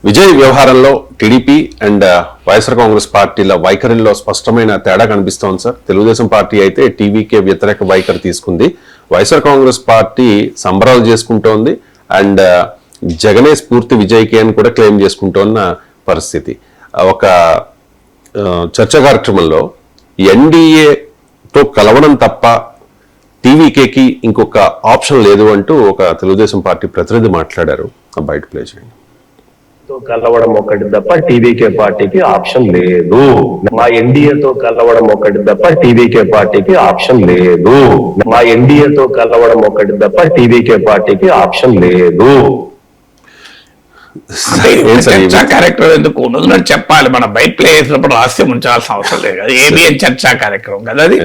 విజయ్ వ్యవహారంలో TDP and YSR Congress పార్టీల వైఖరిలో స్పష్టమైన తేడా కనిపిస్తోంది సార్. తెలుగుదేశం పార్టీ అయితే టీవీకే వ్యతిరేక వైఖరి తీసుకుంది, వైఎస్ఆర్ కాంగ్రెస్ పార్టీ సంబరాలు చేసుకుంటోంది అండ్ జగనే స్ఫూర్తి విజయ్కి అని కూడా క్లెయిమ్ చేసుకుంటోన్న పరిస్థితి. ఒక చర్చా కార్యక్రమంలో ఎన్డీఏతో కలవడం తప్ప టీవీకేకి ఇంకొక ఆప్షన్ లేదు అంటూ ఒక తెలుగుదేశం పార్టీ ప్రతినిధి మాట్లాడారు. బయట ప్లే చేయండి. కలవడం ఒకటి తప్ప టీవీకే పార్టీకి ఆప్షన్ లేదు. మా ఎన్డీఏతో కలవడం ఒకటి తప్ప టీవీకే పార్టీకి ఆప్షన్ లేదు. మా ఎన్డీఏతో కలవడం ఒకటి తప్ప టీవీకే పార్టీకి ఆప్షన్ లేదు. చర్చా కార్యక్రమం ఎందుకు ఉన్నది చెప్పాలి. మన బయట ప్లే చేసినప్పుడు రహస్యం ఉంచాల్సిన అవసరం లేదు కదా. ఏబిఎన్ చర్చా కార్యక్రమం కదా అది.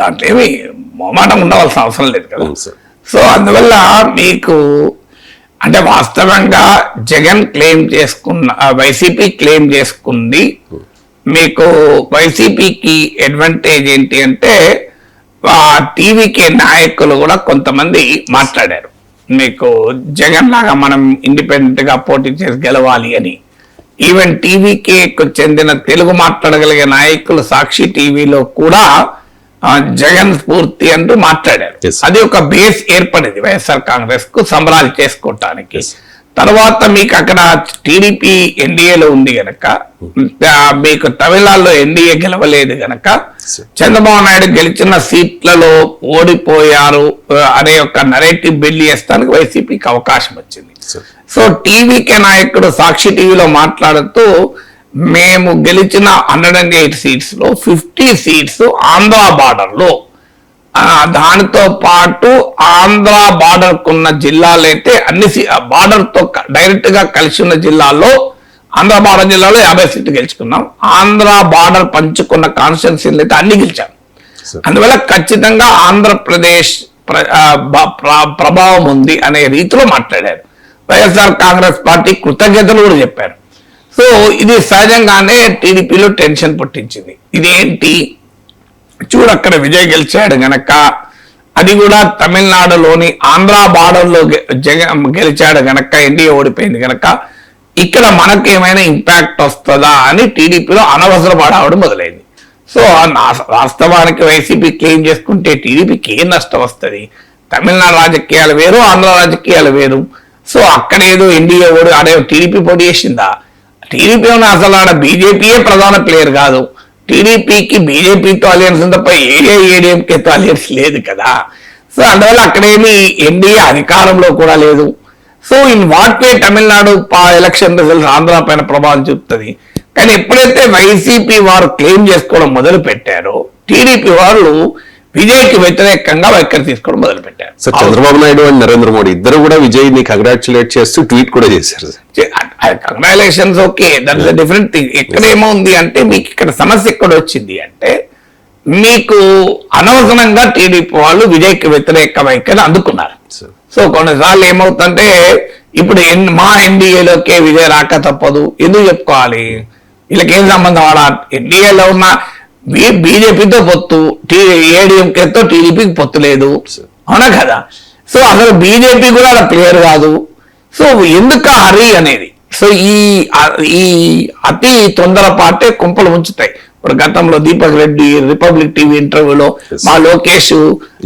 దాంట్లో ఏమి మొమాటం ఉండవలసిన అవసరం లేదు కదా. సో అందువల్ల మీకు అంటే వాస్తవంగా జగన్ క్లెయిమ్ చేసుకున్న వైసీపీ క్లెయిమ్ చేసుకుంది. మీకు వైసీపీకి అడ్వాంటేజ్ ఏంటి అంటే టీవీకే నాయకులు కూడా కొంతమంది మాట్లాడారు, మీకు జగన్ లాగా మనం ఇండిపెండెంట్ గా పోటీ చేసి గెలవాలి అని. ఈవెన్ టీవీకే చెందిన తెలుగు మాట్లాడగలిగే నాయకులు సాక్షి టీవీలో కూడా జగన్ స్ఫూర్తి అంటూ మాట్లాడారు. అది ఒక బేస్ ఏర్పడింది వైఎస్ఆర్ కాంగ్రెస్ కు సంబరాలు చేసుకోవటానికి. తర్వాత మీకు అక్కడ టీడీపీ ఎన్డీఏలో ఉంది గనక, మీకు తమిళనాడులో ఎన్డీఏ గెలవలేదు గనక, చంద్రబాబు నాయుడు గెలిచిన సీట్లలో ఓడిపోయారు అనే ఒక నరేటివ్ బిల్డ్ చేస్తానికి వైసీపీకి అవకాశం వచ్చింది. సో టీవీకే నాయకుడు సాక్షి టీవీలో మాట్లాడుతూ మేము గెలిచిన 108 సీట్స్ లో 50 సీట్స్ ఆంధ్ర బార్డర్ లో, దానితో పాటు ఆంధ్ర బార్డర్ కున్న జిల్లాలు అయితే అన్ని బార్డర్ తో డైరెక్ట్ గా కలిసి ఉన్న జిల్లాల్లో ఆంధ్ర బార్డర్ జిల్లాలో 50 సీట్లు గెలుచుకున్నాం. ఆంధ్ర బార్డర్ పంచుకున్న కాన్స్టిట్యున్సీలు అయితే అన్ని గెలిచాం. అందువల్ల ఖచ్చితంగా ఆంధ్రప్రదేశ్ ప్రభావం ఉంది అనే రీతిలో మాట్లాడారు. వైఎస్ఆర్ కాంగ్రెస్ పార్టీ కృతజ్ఞతలు కూడా చెప్పారు. సో ఇది సహజంగానే టీడీపీలో టెన్షన్ పుట్టించింది. ఇదేంటి చూడక్కడ విజయ్ గెలిచాడు గనక, అది కూడా తమిళనాడులోని ఆంధ్ర బార్డర్లో గెలిచాడు గనక, ఎన్డీఏ ఓడిపోయింది గనక ఇక్కడ మనకు ఏమైనా ఇంపాక్ట్ వస్తుందా అని టీడీపీలో అనవసర పడవడం మొదలైంది. సో వాస్తవానికి వైసీపీ క్లెయిమ్ చేసుకుంటే టీడీపీకి ఏం నష్టం వస్తుంది? తమిళనాడు రాజకీయాలు వేరు, ఆంధ్ర రాజకీయాలు వేరు. సో అక్కడ ఏదో ఎన్డీఏ ఓడి ఆడే టీడీపీ పోటీ చేసిందా? టీడీపీ అసలు ఆడ బీజేపీయే ప్రధాన ప్లేయర్ కాదు. టీడీపీకి బీజేపీతో అలయన్స్ తప్ప ఏడీఎంకేతో అలయన్స్ లేదు కదా. సో అందువల్ల అక్కడేమి ఎన్డీఏ అధికారంలో కూడా లేదు. So in what way Tamil Nadu election results Andhra పైన ప్రభావం చూపుతుంది. కానీ ఎప్పుడైతే వైసీపీ వారు క్లెయిమ్ చేసుకోవడం మొదలు పెట్టారో, టీడీపీ వాళ్ళు విజయ్కి వ్యతిరేకంగా వైఖరి తీసుకోవడం మొదలు పెట్టారు. సార్ చంద్రబాబు నాయుడు అండ్ నరేంద్ర మోడీ ఇద్దరు కూడా విజయ్ ని కంగ్రాచులేట్ చేస్తూ ట్వీట్ కూడా చేశారు. Congratulations, okay, that is a different thing. ఎక్కడ ఏమవుంది అంటే మీకు ఇక్కడ సమస్య ఎక్కడ వచ్చింది అంటే, మీకు అనవసరంగా టీడీపీ వాళ్ళు విజయ్కి వ్యతిరేక వైఖరి అందుకున్నారు. సో కొన్నిసార్లు ఏమవుతుందంటే ఇప్పుడు మా ఎన్డీఏలోకే విజయ్ రాక తప్పదు ఎందుకు చెప్పుకోవాలి? వీళ్ళకేం సంబంధం? ఆడ ఎన్డీఏలో ఉన్న బీజేపీతో పొత్తు, ఏడీఎంకేతో టీడీపీకి పొత్తు లేదు, అవునా కదా? సో అసలు బీజేపీ కూడా అలా ప్లేయర్ కాదు. సో ఎందుకు హరి అనేది? సో ఈ అతి తొందరపాటే కుంపలు ఉంచుతాయి. ఇప్పుడు గతంలో దీపక్ రెడ్డి రిపబ్లిక్ టీవీ ఇంటర్వ్యూలో మా లోకేష్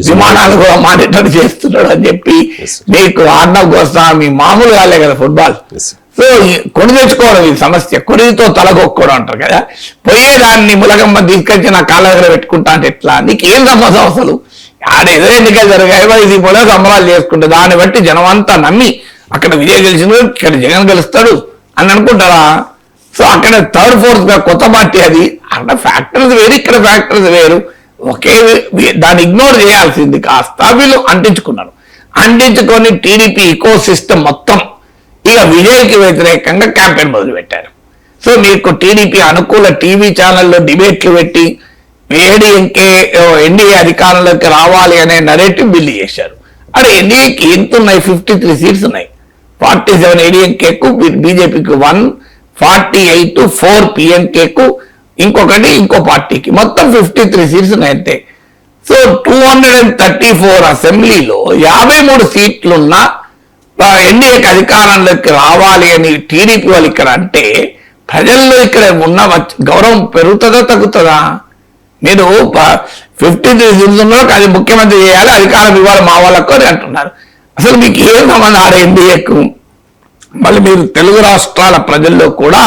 విమానాలు కూడా మానిటర్ చేస్తున్నాడు అని చెప్పి, మీకు ఆర్నవ్ గోస్వామి మామూలు కాలే కదా ఫుట్బాల్. సో కొని తెచ్చుకోవడం ఈ సమస్య, కొనితో తలగొక్కోవడం అంటారు కదా. పోయేదాన్ని ములగమ్మ తీసుకొచ్చి నా కాళ్ళ దగ్గర పెట్టుకుంటా అంటే ఎట్లా? నీకు ఏం సమస్య అసలు? ఆడేదో ఎన్నికలు జరిగాయి, వైసీపీలో సంబరాలు చేసుకుంటే దాన్ని బట్టి జనం అంతా నమ్మి అక్కడ విజయ్ గెలిచిన ఇక్కడ జగన్ గెలుస్తాడు అని అనుకుంటారా? సో అక్కడ థర్డ్ ఫోర్త్ గా కొత్త పార్టీ అది. అక్కడ ఫ్యాక్టర్స్ వేరు, ఇక్కడ ఫ్యాక్టర్స్ వేరు. ఒకే దాన్ని ఇగ్నోర్ చేయాల్సింది కాస్త వీళ్ళు అంటించుకున్నారు. అంటించుకొని టీడీపీ ఈకో సిస్టమ్ మొత్తం ఇక విజయ్కి వ్యతిరేకంగా క్యాంపెయిన్ మొదలు పెట్టారు. సో మీకు టీడీపీ అనుకూల టీవీ ఛానల్లో డిబేట్లు పెట్టి ఏడీఎంకే ఎన్డీఏ అధికారంలోకి రావాలి అనే నరేటివ్ బిల్డ్ చేశారు. అక్కడ ఎన్డీఏకి ఎంత ఉన్నాయి? 53 సీట్స్ ఉన్నాయి. 47 ఏడీఎంకేకు, బీజేపీకి 1, 48 4 పిఎంకేకు, ఇంకొకటి ఇంకో పార్టీకి, మొత్తం 53 సీట్స్ ఉన్నాయి అంతే. సో 234 అసెంబ్లీలో 53 సీట్లున్న ఎన్డీఏకి అధికారంలోకి రావాలి అని టీడీపీ వాళ్ళు ఇక్కడ అంటే ప్రజల్లో ఇక్కడ ఉన్న గౌరవం పెరుగుతుందా తగ్గుతుందా? మీరు 53 సీట్లలో అది ముఖ్యమంత్రి చేయాలి, అధికారం ఇవ్వాలి మా వాళ్ళకు అని అంటున్నారు. అసలు మీకు ఏం సంబంధం ఆడ ఎన్డీఏకు? మళ్ళీ మీరు తెలుగు రాష్ట్రాల ప్రజల్లో కూడా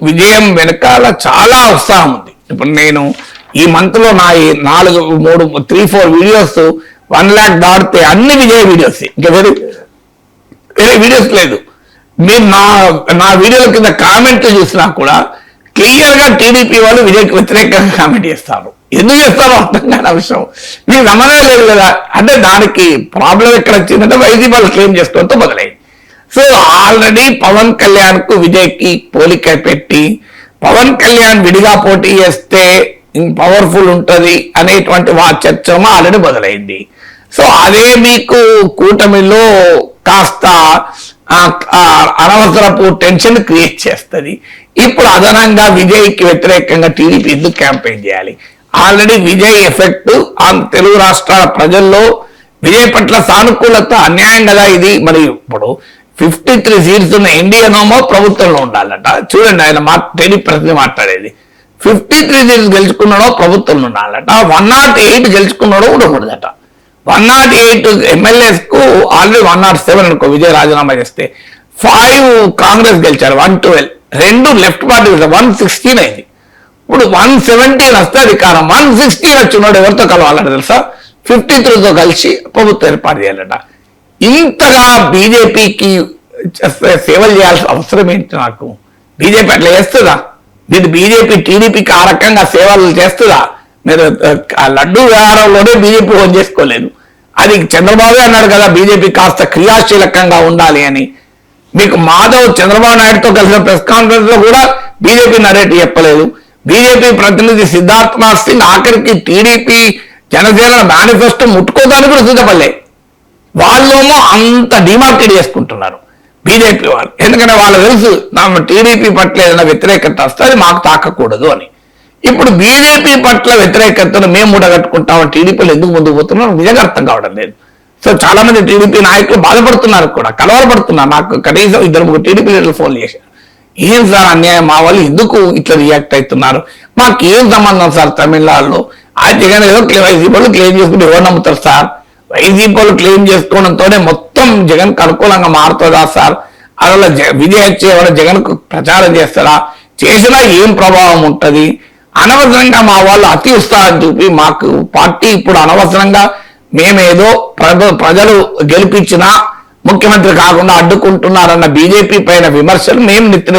విజయం వెనకాల చాలా ఉత్సాహం ఉంది. ఇప్పుడు నేను ఈ మంత్ లో నా 3-4 వీడియోస్ 1 lakh దాటితే అన్ని విజయ వీడియోస్, ఇంకా వేరే వీడియోస్ లేదు. మీరు నా వీడియోల కింద కామెంట్లు చూసినా కూడా క్లియర్ గా టీడీపీ వాళ్ళు విజయ్కి వ్యతిరేకంగా కామెంట్ చేస్తారు. ఎందుకు చేస్తారో అర్థం కాని విషయం. మీకు నమ్మనే లేదు కదా. అంటే దానికి ప్రాబ్లం ఎక్కడ వచ్చిందంటే వైసీపీ వాళ్ళు క్లెయిమ్ చేసుకోవడంతో మొదలైంది. సో ఆల్రెడీ పవన్ కళ్యాణ్ కు విజయ్కి పోలిక పెట్టి పవన్ కళ్యాణ్ విడిగా పోటీ చేస్తే పవర్ఫుల్ ఉంటది అనేటువంటి చర్చ ఆల్రెడీ మొదలైంది. సో అదే మీకు కూటమిలో కాస్త అనవసరపు టెన్షన్ క్రియేట్ చేస్తుంది. ఇప్పుడు అదనంగా విజయ్కి వ్యతిరేకంగా టీడీపీ ఎందుకు క్యాంపెయిన్ చేయాలి? ఆల్రెడీ విజయ్ ఎఫెక్ట్ తెలుగు రాష్ట్రాల ప్రజల్లో విజయ్ పట్ల సానుకూలత అన్యాయం కదా ఇది. మరి ఇప్పుడు 53 సీట్స్ ఉన్న ఎన్డీఏనోమో ప్రభుత్వంలో ఉండాలట. చూడండి ఆయన టీడీపీ ప్రతినిధి మాట్లాడేది. 53 సీట్స్ గెలుచుకున్నాడో ప్రభుత్వంలో ఉండాలట, 108 గెలుచుకున్నాడో ఉండకూడదట. 108 ఎమ్మెల్యేస్ కు ఆల్రెడీ 107 అనుకో విజయ్ రాజీనామా చేస్తే, 5 కాంగ్రెస్ గెలిచారు, 112, 2 లెఫ్ట్ పార్టీ 116 అయింది. ఇప్పుడు 117 వస్తే అధికారం, 116 వచ్చినాడు ఎవరితో కలవాలంటే తెలుసా? 53తో కలిసి ప్రభుత్వం ఏర్పాటు చేయాలట. ఇంతగా బీజేపీకి సేవలు చేయాల్సిన అవసరం ఏంటి? నాకు బీజేపీ అట్లా చేస్తుందా? మీరు బీజేపీ టీడీపీకి ఆ రకంగా సేవలు చేస్తుందా? మీరు లడ్డూ వ్యవహారంలోనే బీజేపీ ఓన్ చేసుకోలేదు. అది చంద్రబాబు అన్నాడు కదా బీజేపీ కాస్త క్రియాశీలకంగా ఉండాలి అని. మీకు మాధవ్ చంద్రబాబు నాయుడుతో కలిసిన ప్రెస్ కాన్ఫరెన్స్ లో కూడా బీజేపీ నరేటివ్ చెప్పలేదు. బీజేపీ ప్రతినిధి సిద్ధార్థనాథ్ సింగ్ ఆఖరికి టీడీపీ జనసేన మేనిఫెస్టో ముట్టుకోవడానికి కూడా సిద్ధపడలే. వాళ్ళేమో అంత డిమార్కెట్ చేసుకుంటున్నారు బీజేపీ వాళ్ళు. ఎందుకంటే వాళ్ళు తెలుసు టీడీపీ పట్ల ఏదైనా వ్యతిరేకత వస్తే అది మాకు తాకకూడదు అని. ఇప్పుడు బీజేపీ పట్ల వ్యతిరేకతను మేము మూడగట్టుకుంటామని టీడీపీలు ఎందుకు ముందుకు పోతున్నారు నిజంగా అర్థం కావడం లేదు. సో చాలా మంది టీడీపీ నాయకులు బాధపడుతున్నారు కూడా, కలవరపడుతున్నారు. నాకు కనీసం 2-3 టీడీపీ లీడర్లు ఫోన్ చేశారు. ఏం సార్ అన్యాయం, మా వాళ్ళు ఎందుకు ఇట్లా రియాక్ట్ అవుతున్నారు? మాకేం సంబంధం సార్? తమిళనాడులో ఆ జగన్ ఏదో వైసీపీలు క్లెయిమ్ చేసుకుంటే ఎవరు నమ్ముతారు సార్? వైసీపీలు క్లెయిమ్ చేసుకోవడంతోనే మొత్తం జగన్ కు అనుకూలంగా మారుతుందా సార్? అలా విజయ్ వచ్చి ఎవరైనా జగన్ కు ప్రచారం చేస్తారా? చేసినా ఏం ప్రభావం ఉంటది? అనవసరంగా మా వాళ్ళు అతి ఉత్సాహం చూపి మాకు పార్టీ ఇప్పుడు అనవసరంగా మేమేదో ప్రజలు గెలిపించినా ముఖ్యమంత్రి కాకుండా అడ్డుకుంటున్నారన్న బీజేపీ పైన విమర్శలు మేము నెత్తిన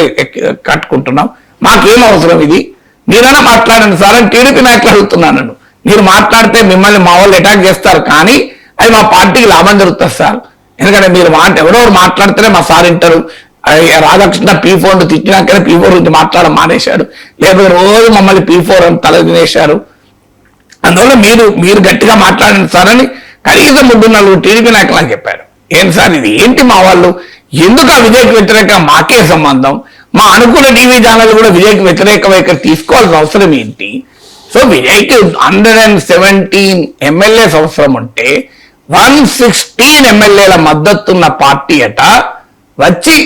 కట్టుకుంటున్నాం. మాకేం అవసరం ఇది? మీరైనా మాట్లాడండి సార్ అని టీడీపీ నాయకులు అడుగుతున్నాను. మీరు మాట్లాడితే మిమ్మల్ని మా వాళ్ళు అటాక్ చేస్తారు, కానీ అది మా పార్టీకి లాభం జరుగుతుంది సార్. ఎందుకంటే మీరు ఎవరెవరు మాట్లాడితేనే మా సార్ వింటారు. రాధాకృష్ణ P4 తిట్టినాకనే P4 గురించి మాట్లాడడం మానేశాడు. లేకపోతే రోజు మమ్మల్ని P4 అని తల తినేశారు. అందువల్ల మీరు గట్టిగా మాట్లాడండి సార్ అని కనీసం 3-4 టీడీపీ నాయకులు అని చెప్పారు. ఏం సార్ ఇది ఏంటి? మా వాళ్ళు ఎందుకు విజయ్కి వ్యతిరేకంగా మాకే సంబంధం? మా అనుకూల టీవీ ఛానల్ కూడా విజయ్కి వ్యతిరేక వైఖరి తీసుకోవాల్సిన అవసరం ఏంటి? సో విజయ్కి 117 ఎమ్మెల్యేస్ అవసరం ఉంటే 116 ఎమ్మెల్యేల మద్దతున్న పార్టీ అట వచ్చి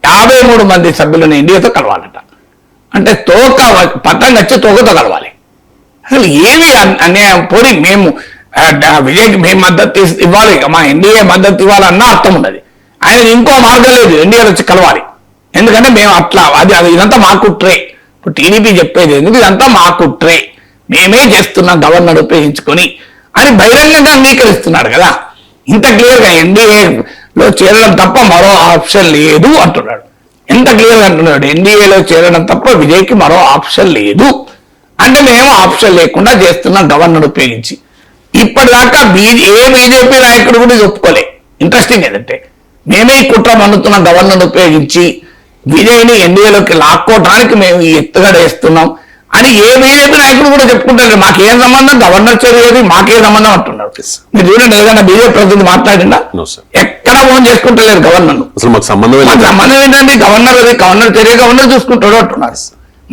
53 మంది సభ్యులను ఎన్డీఏతో కలవాలట. అంటే పతంగ వచ్చి తోకతో కలవాలి. అసలు ఏమి అన్యాయం? పోనీ మేము విజయ్కి మేము మద్దతు ఇవ్వాలి, మా ఎన్డీఏ మద్దతు ఇవ్వాలన్నా అర్థం ఉన్నది. ఆయన ఇంకో మార్గం లేదు, ఎన్డీఏ వచ్చి కలవాలి. ఎందుకంటే మేము అట్లా ఇదంతా మా కుట్రే. ఇప్పుడు టీడీపీ చెప్పేది ఎందుకు? ఇదంతా మా కుట్రే, మేమే చేస్తున్నాం గవర్నర్ ఉపయోగించుకొని అని బహిరంగంగా అంగీకరిస్తున్నాడు కదా. ఇంత క్లియర్ గా ఎన్డీఏలో చేరడం తప్ప మరో ఆప్షన్ లేదు అంటున్నాడు. ఎంత క్లియర్ గా అంటున్నాడు? ఎన్డీఏలో చేరడం తప్ప విజయ్కి మరో ఆప్షన్ లేదు అంటే మేము ఆప్షన్ లేకుండా చేస్తున్నాం గవర్నర్ ఉపయోగించి. ఇప్పటిదాకా ఏ బీజేపీ నాయకుడు కూడా ఒప్పుకోలే. ఇంట్రెస్టింగ్ ఏంటంటే మేమే కుట్ర మన్నుతున్న గవర్నర్ ఉపయోగించి విజయ్ని ఎన్డీఏలోకి లాక్కోవడానికి మేము ఈ ఎత్తుగడ వేస్తున్నాం అని ఏ బీజేపీ నాయకుడు కూడా చెప్పుకుంటారు. మాకేం సంబంధం, గవర్నర్ చర్యది మాకేం సంబంధం అంటున్నారు. మీరు చూడండి, ఏదైనా బీజేపీ ప్రతినిధి మాట్లాడినా ఎక్కడ ఫోన్ చేసుకుంటలేరు గవర్నర్. అసలు మాకు సంబంధం ఏంటంటే గవర్నర్ చర్య గవర్నర్ చూసుకుంటాడు అంటున్నారు.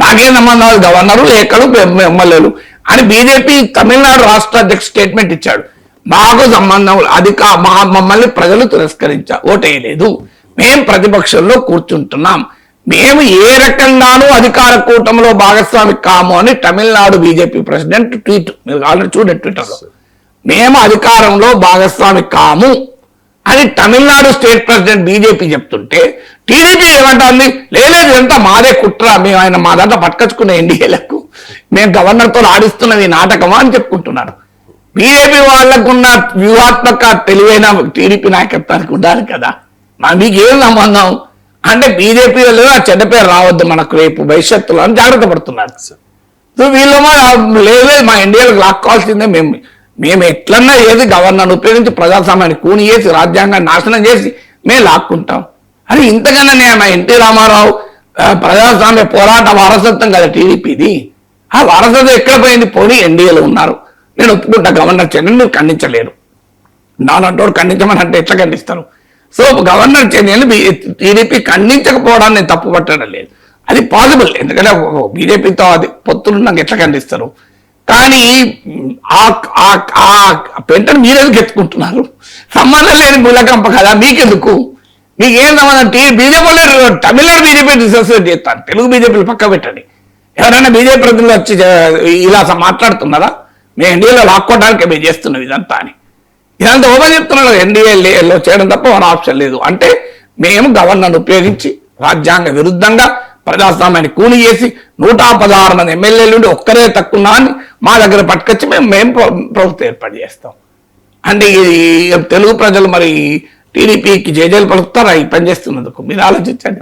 నాకేం సంబంధం, గవర్నరు లేఖలు ఎమ్మెల్యేలు అని బీజేపీ తమిళనాడు రాష్ట్ర అధ్యక్షుడు స్టేట్మెంట్ ఇచ్చాడు. మాకు సంబంధం మమ్మల్ని ప్రజలు ఓటేయలేదు, మేం ప్రతిపక్షంలో కూర్చుంటున్నాం, మేము ఏ రకంగానూ అధికార కూటమిలో భాగస్వామి కాము అని తమిళనాడు బీజేపీ ప్రెసిడెంట్ ట్వీట్, మీరు ఆల్రెడీ చూడండి ట్విట్టర్లో, మేము అధికారంలో భాగస్వామి కాము అని తమిళనాడు స్టేట్ ప్రెసిడెంట్ బీజేపీ చెప్తుంటే టీడీపీ ఏమంటుంది, లేదు ఇదంతా మాదే కుట్ర, మేము ఆయన మా దాంట్లో పట్టుకొచ్చుకునే ఎన్డీఏలకు మేము గవర్నర్తో ఆడిస్తున్న ఈ నాటకమా అని చెప్పుకుంటున్నారు. బీజేపీ వాళ్ళకున్న వ్యూహాత్మక తెలివైన టీడీపీ నాయకత్వానికి ఉండాలి కదా, మీకు ఏం సంబంధం అంటే బీజేపీ వాళ్ళు ఆ చెడ్డ పేరు రావద్దు మనకు రేపు భవిష్యత్తులో అని జాగ్రత్త పడుతున్నారు. సో వీళ్ళు లేదు మా ఇండియాలో లాక్కోవాల్సిందే, మేము ఎట్లన్నా ఏది గవర్నర్ ఉపయోగించి ప్రజాస్వామ్యాన్ని కూని చేసి రాజ్యాంగాన్ని నాశనం చేసి మేము లాక్కుంటాం అని. ఇంతకన్నా మా ఎన్టీ రామారావు ప్రజాస్వామ్య పోరాట వారసత్వం కదా టీడీపీది, ఆ వారసత్వం ఎక్కడ పోయింది? పోనీ ఎన్డీఏలో ఉన్నారు, నేను ఒప్పుకుంటా గవర్నర్ చర్యను మీరు ఖండించలేరు, నానంటోడు ఖండించమని అంటే ఎట్లా ఖండిస్తారు? సో గవర్నర్ చర్యలు టీడీపీ ఖండించకపోవడాన్ని నేను తప్పు పట్టడం లేదు, అది పాసిబుల్, ఎందుకంటే బీజేపీతో అది పొత్తులు నాకు ఎట్లా ఖండిస్తారు. కానీ ఆ పెంటను మీరెందుకు ఎత్తుకుంటున్నారు? సంబంధం లేని మూలకంప కదా, మీకెందుకు? మీకేం సంబంధం? బీజేపీ తమిళనాడు బీజేపీ డిసోసియేట్ చేస్తారు, తెలుగు బీజేపీలు పక్క పెట్టండి. ఎవరైనా బీజేపీ ప్రతినిధులు వచ్చి ఇలా మాట్లాడుతున్నారా? మేము ఎన్డీఏలో లాక్కోవడానికి మేము చేస్తున్నాం ఇదంతా అని, ఇదంతా ఓపెన్ చెప్తున్నాడు. ఎన్డీఏలో చేయడం తప్ప మన ఆప్షన్ లేదు అంటే మేము గవర్నర్ను ఉపయోగించి రాజ్యాంగ విరుద్ధంగా ప్రజాస్వామ్యాన్ని కూలి చేసి 116 మంది ఎమ్మెల్యేలు ఉండి ఒక్కరే తక్కువ అని మా దగ్గర పట్టుకొచ్చి మేము ప్రభుత్వం ఏర్పాటు చేస్తాం అంటే తెలుగు ప్రజలు మరి టీడీపీకి జేజేలు పలుకుతారా ఈ పని చేస్తున్నందుకు? మీరు ఆలోచించండి.